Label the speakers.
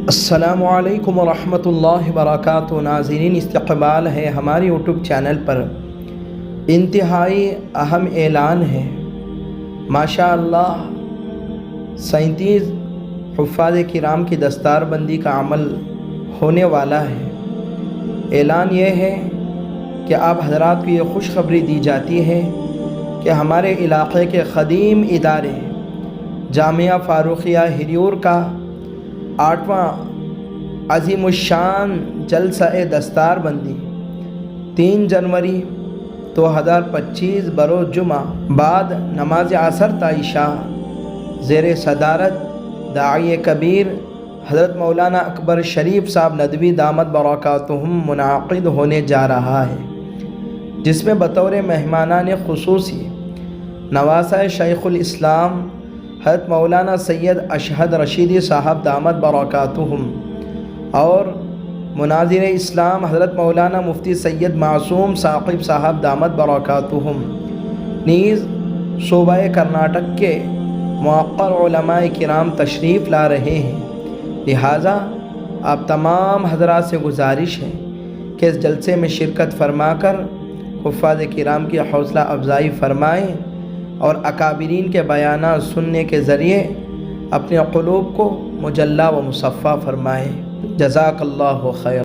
Speaker 1: السلام علیکم ورحمۃ اللہ وبرکاتہ۔ ناظرین، استقبال ہے ہماری یوٹیوب چینل پر انتہائی اہم اعلان ہے۔ ماشاء اللہ 37 حفاظ کرام کی دستار بندی کا عمل ہونے والا ہے۔ اعلان یہ ہے کہ آپ حضرات کو یہ خوشخبری دی جاتی ہے کہ ہمارے علاقے کے قدیم ادارے جامعہ فاروقیہ ہریور کا 8واں عظیم الشان جلسہ دستار بندی 3 جنوری 2025 بروز جمعہ بعد نماز عصر تا عشاء زیر صدارت داعی کبیر حضرت مولانا اکبر شریف صاحب ندوی دامت برکاتہم منعقد ہونے جا رہا ہے، جس میں بطور مہمانان خصوصی نواسہ شیخ الاسلام حضرت مولانا سید اشہد رشیدی صاحب دامت برکاتہم اور مناظر اسلام حضرت مولانا مفتی سید معصوم ثاقب صاحب دامت برکاتہم نیز صوبہ کرناٹک کے موقر علماء کرام تشریف لا رہے ہیں۔ لہٰذا آپ تمام حضرات سے گزارش ہے کہ اس جلسے میں شرکت فرما کر حفاظ کرام کی حوصلہ افزائی فرمائیں اور اکابرین کے بیانات سننے کے ذریعے اپنے قلوب کو مجلی و مصفا فرمائیں۔ جزاک اللہ خیر۔